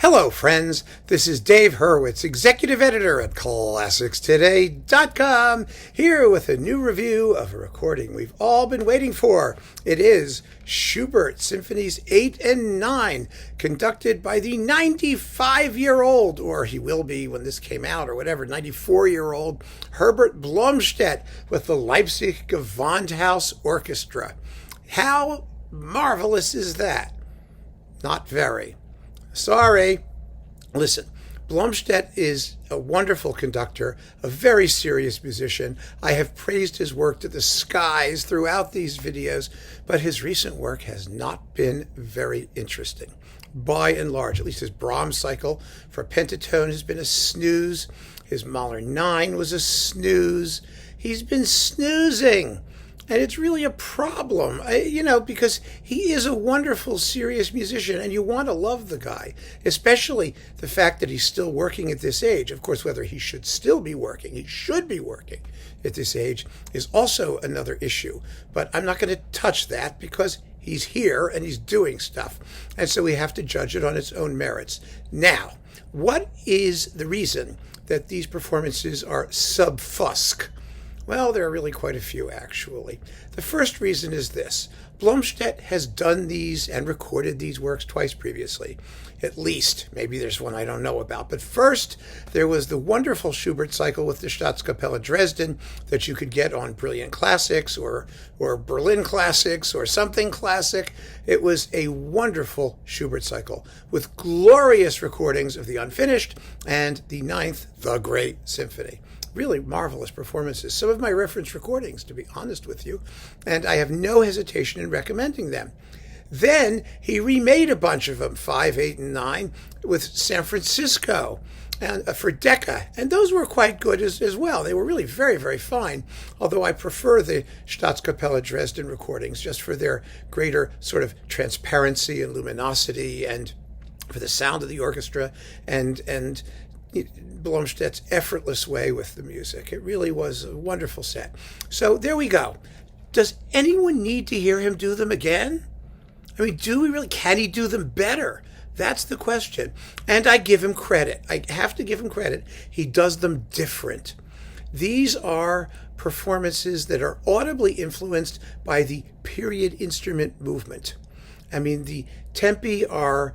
Hello, friends. This is Dave Hurwitz, executive editor at ClassicsToday.com, here with a new review of a recording we've all been waiting for. It is Schubert Symphonies 8 and 9, conducted by the 95-year-old, or he will be when this came out, or whatever, 94-year-old Herbert Blomstedt with the Leipzig Gewandhaus Orchestra. How marvelous is that? Not very. Sorry. Listen, Blomstedt is a wonderful conductor, a very serious musician. I have praised his work to the skies throughout these videos, but his recent work has not been very interesting. By and large, at least his Brahms cycle for pentatone has been a snooze. His Mahler 9 was a snooze. He's been snoozing. And it's really a problem, because he is a wonderful, serious musician, and you want to love the guy, especially the fact that he's still working at this age. Of course, whether he should still be working, he should be working at this age, is also another issue. But I'm not going to touch that because he's here and he's doing stuff. And so we have to judge it on its own merits. Now, what is the reason that these performances are sub-fusc? Well, there are really quite a few, actually. The first reason is this. Blomstedt has done these and recorded these works twice previously. At least. Maybe there's one I don't know about. But first, there was the wonderful Schubert cycle with the Staatskapelle Dresden that you could get on Brilliant Classics or Berlin Classics or something classic. It was a wonderful Schubert cycle with glorious recordings of the unfinished and the Ninth, the Great Symphony. Really marvelous performances. Some of my reference recordings, to be honest with you, and I have no hesitation in recommending them. Then he remade a bunch of them, 5, 8, and 9, with San Francisco and for Decca, and those were quite good as well. They were really very, very fine, although I prefer the Staatskapelle Dresden recordings just for their greater sort of transparency and luminosity and for the sound of the orchestra and Blomstedt's effortless way with the music. It really was a wonderful set. So there we go. Does anyone need to hear him do them again? I mean, do we really? Can he do them better? That's the question. And I give him credit. I have to give him credit. He does them different. These are performances that are audibly influenced by the period instrument movement. I mean, the tempi are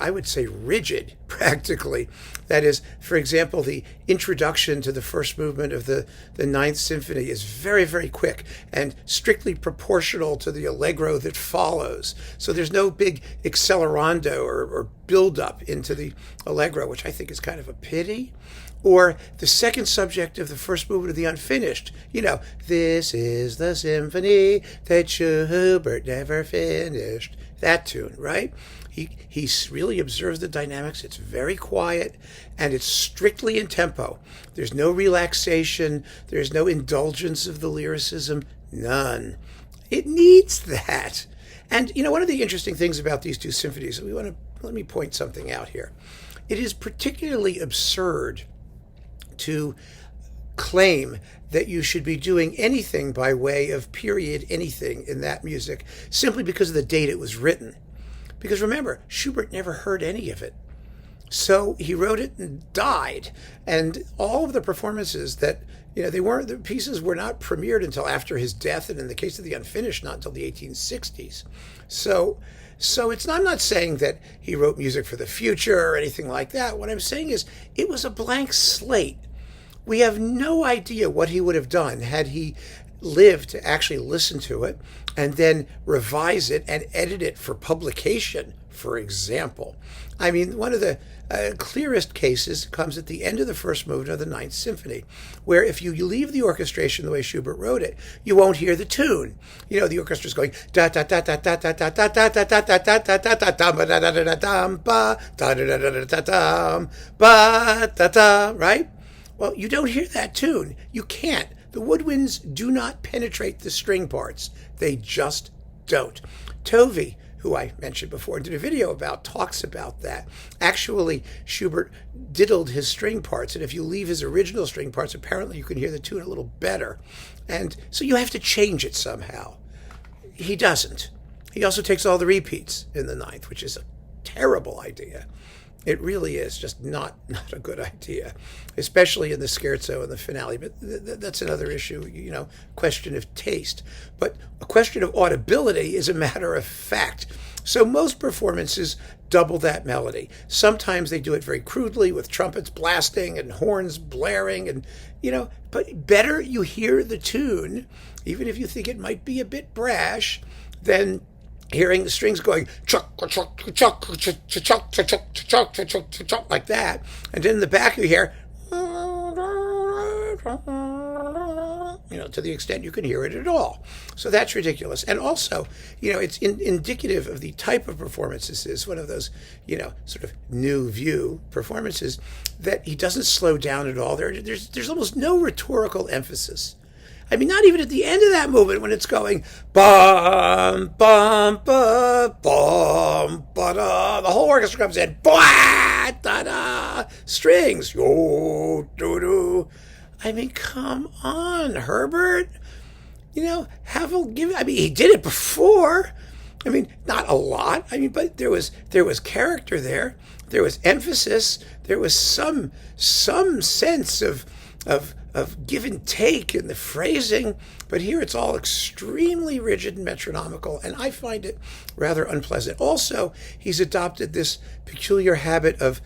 I would say rigid, practically. That is, for example, the introduction to the first movement of the Ninth Symphony is very, very quick and strictly proportional to the allegro that follows. So there's no big accelerando or build-up into the allegro, which I think is kind of a pity. Or the second subject of the first movement of the unfinished. This is the symphony that Schubert never finished. That tune, right? He really observes the dynamics. It's very quiet, and it's strictly in tempo. There's no relaxation. There's no indulgence of the lyricism. None. It needs that. And, one of the interesting things about these two symphonies, let me point something out here. It is particularly absurd to claim that you should be doing anything by way of period anything in that music simply because of the date it was written. Because remember, Schubert never heard any of it. So he wrote it and died. And all of the performances that, the pieces were not premiered until after his death, and in the case of the unfinished, not until the 1860s. So I'm not saying that he wrote music for the future or anything like that. What I'm saying is it was a blank slate. We have no idea what he would have done had he lived to actually listen to it and then revise it and edit it for publication, for example. I mean, one of the clearest cases comes at the end of the first movement of the Ninth Symphony, where if you leave the orchestration the way Schubert wrote it, you won't hear the tune. The orchestra's going da da da da da da da da da da da da da da da da da ba da da da da dum ba da da da da da dum ba da da, right? Well, you don't hear that tune. You can't. The woodwinds do not penetrate the string parts. They just don't. Tovey, who I mentioned before and did a video about, talks about that. Actually, Schubert diddled his string parts, and if you leave his original string parts, apparently you can hear the tune a little better. And so you have to change it somehow. He doesn't. He also takes all the repeats in the Ninth, which is a terrible idea. It really is just not a good idea, especially in the scherzo and the finale. But that's another issue, question of taste. But a question of audibility is a matter of fact. So most performances double that melody. Sometimes they do it very crudely with trumpets blasting and horns blaring, and but better you hear the tune, even if you think it might be a bit brash, than hearing the strings going chuck chuck chuck chuck chuck chuck chuck chuck chuck chuck like that, and then in the back you hear, to the extent you can hear it at all. So that's ridiculous. And also, it's indicative of the type of performance this is, one of those, sort of new view performances, that he doesn't slow down at all. There's almost no rhetorical emphasis. I mean, not even at the end of that movement when it's going bum bum ba bum ba da. The whole orchestra comes in, ba da da, strings, yo do do. I mean, come on, Herbert. He did it before. I mean, not a lot. I mean, but there was character there. There was emphasis. There was some sense of give and take in the phrasing. But here it's all extremely rigid and metronomical, and I find it rather unpleasant. Also, he's adopted this peculiar habit of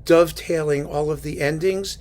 dovetailing all of the endings,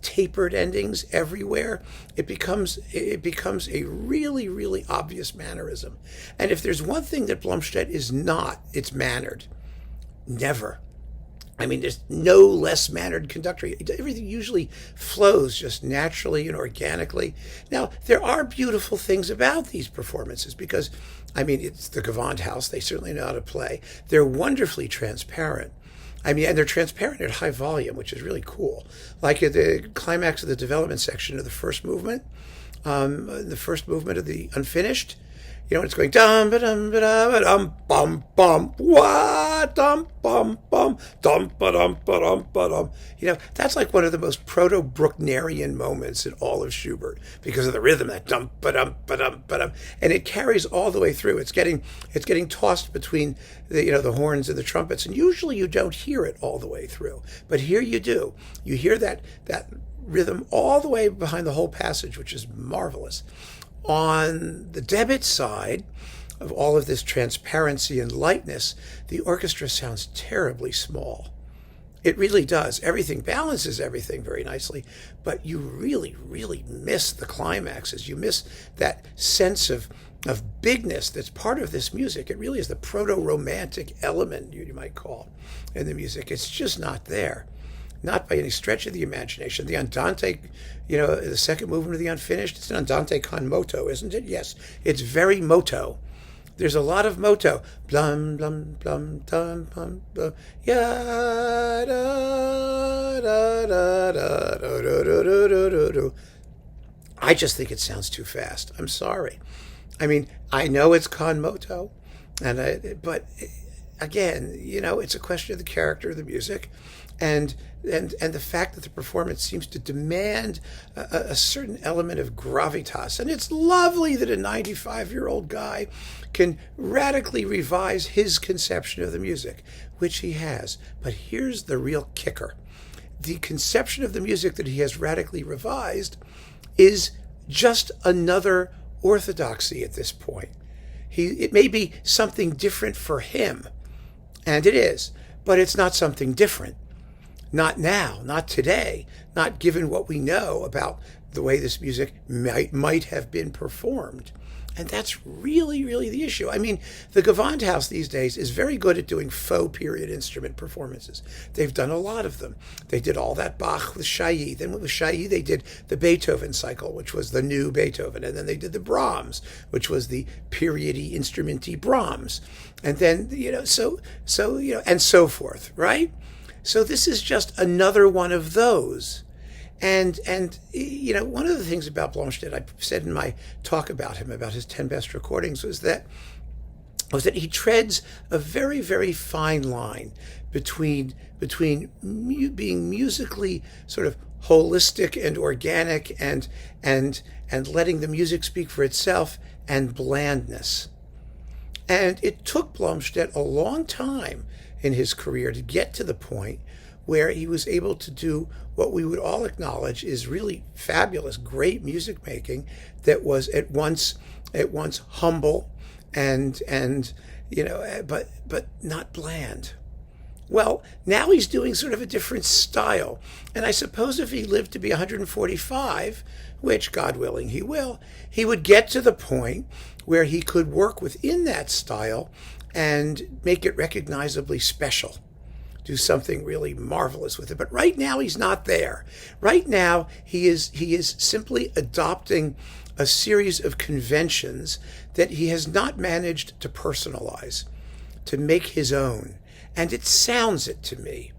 tapered endings everywhere. It becomes a really, really obvious mannerism. And if there's one thing that Blomstedt is not, it's mannered. Never. I mean, there's no less mannered conductor. Everything usually flows just naturally and organically. Now, there are beautiful things about these performances because, it's the Gewandhaus. They certainly know how to play. They're wonderfully transparent. And they're transparent at high volume, which is really cool. Like at the climax of the development section of the first movement, of the unfinished, it's going dum ba dum ba dum bum bum wa dum bum bum dum ba dum ba dum ba dum. That's like one of the most proto-Brucknerian moments in all of Schubert because of the rhythm, that dum ba dum ba dum ba dum, and it carries all the way through. It's getting tossed between the horns and the trumpets, and usually you don't hear it all the way through, but here you do. You hear that rhythm all the way behind the whole passage, which is marvelous. On the debit side of all of this transparency and lightness, the orchestra sounds terribly small. It really does. Everything balances everything very nicely, but you really, really miss the climaxes. You miss that sense of bigness that's part of this music. It really is the proto-romantic element, you might call, in the music. It's just not there. Not by any stretch of the imagination. The Andante, the second movement of the Unfinished, it's an Andante con moto, isn't it? Yes, it's very moto. There's a lot of moto. Blum, blum, blum, dum, blum, blum, ya, da, da, da, da, do, do, do, do, do, do. I just think it sounds too fast. I'm sorry. I know it's con moto, but again, it's a question of the character of the music. And the fact that the performance seems to demand a certain element of gravitas. And it's lovely that a 95-year-old guy can radically revise his conception of the music, which he has. But here's the real kicker. The conception of the music that he has radically revised is just another orthodoxy at this point. It may be something different for him, and it is, but it's not something different. Not now, not today, not given what we know about the way this music might have been performed. And that's really, really the issue. The Gewandhaus these days is very good at doing faux period instrument performances. They've done a lot of them. They did all that Bach with Chailly. Then with Chailly, they did the Beethoven cycle, which was the new Beethoven. And then they did the Brahms, which was the periody instrumenty Brahms. And then, and so forth, right? So this is just another one of those. And one of the things about Blomstedt, I said in my talk about him, about his 10 best recordings, was that he treads a very, very fine line between being musically sort of holistic and organic and letting the music speak for itself, and blandness. And it took Blomstedt a long time in his career to get to the point where he was able to do what we would all acknowledge is really fabulous, great music making that was at once humble and but not bland. Well, now he's doing sort of a different style. And I suppose if he lived to be 145, which, God willing, he will, he would get to the point where he could work within that style and make it recognizably special. Do something really marvelous with it. But right now he's not there. Right now he is simply adopting a series of conventions that he has not managed to personalize, to make his own. And it sounds it to me.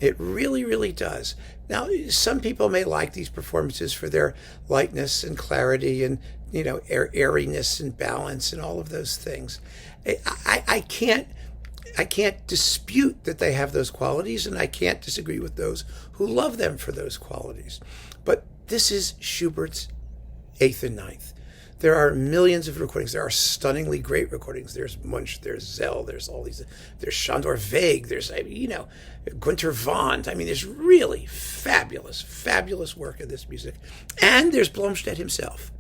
It really, really does. Now, some people may like these performances for their lightness and clarity and, airiness and balance and all of those things. I can't dispute that they have those qualities, and I can't disagree with those who love them for those qualities. But this is Schubert's Eighth and Ninth. There are millions of recordings. There are stunningly great recordings. There's Munch, there's Zell, there's all these, there's Shandor Weg, there's, Gunter Vaughn. I mean, there's really fabulous, fabulous work in this music. And there's Blomstedt himself.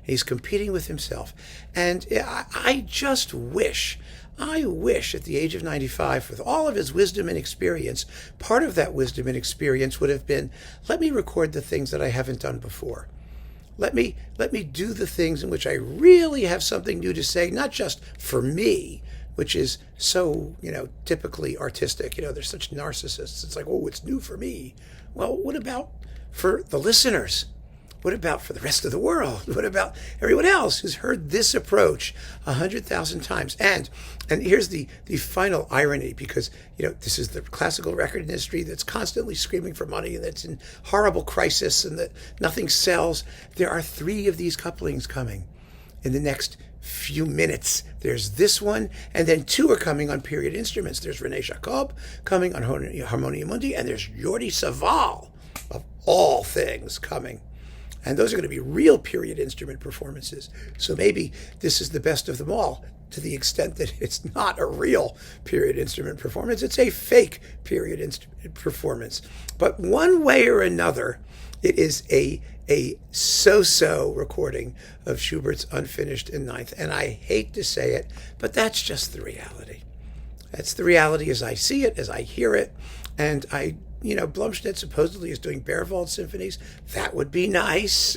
He's competing with himself. And I just wish at the age of 95, with all of his wisdom and experience, part of that wisdom and experience would have been, let me record the things that I haven't done before. Let me do the things in which I really have something new to say, not just for me, which is so, typically artistic. They're such narcissists. It's like, oh, it's new for me. Well, what about for the listeners? What about for the rest of the world? What about everyone else who's heard this approach 100,000 times? And here's the final irony, because, this is the classical record industry that's constantly screaming for money and that's in horrible crisis and that nothing sells. There are 3 of these couplings coming in the next few minutes. There's this one, and then 2 are coming on period instruments. There's René Jacob coming on Harmonia Mundi, and there's Jordi Savall, of all things, coming. And those are going to be real period instrument performances. So maybe this is the best of them all, to the extent that it's not a real period instrument performance. It's a fake period instrument performance. But one way or another, it is a so-so recording of Schubert's Unfinished in Ninth. And I hate to say it, but that's just the reality. That's the reality as I see it, as I hear it. And Blomstedt supposedly is doing Berwald symphonies. That would be nice.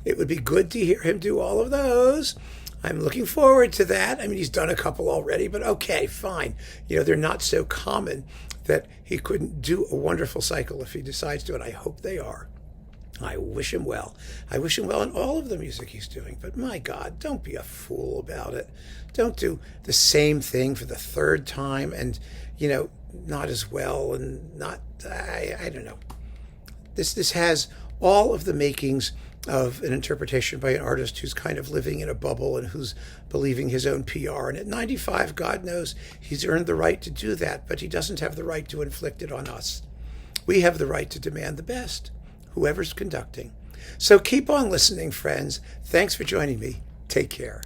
It would be good to hear him do all of those. I'm looking forward to that. I mean, he's done a couple already, but okay, fine. They're not so common that he couldn't do a wonderful cycle if he decides to, and I hope they are. I wish him well. I wish him well in all of the music he's doing. But my God, don't be a fool about it. Don't do the same thing for the 3rd time and, not as well and not, I don't know. This has all of the makings of an interpretation by an artist who's kind of living in a bubble and who's believing his own PR. And at 95, God knows he's earned the right to do that, but he doesn't have the right to inflict it on us. We have the right to demand the best, whoever's conducting. So keep on listening, friends. Thanks for joining me. Take care.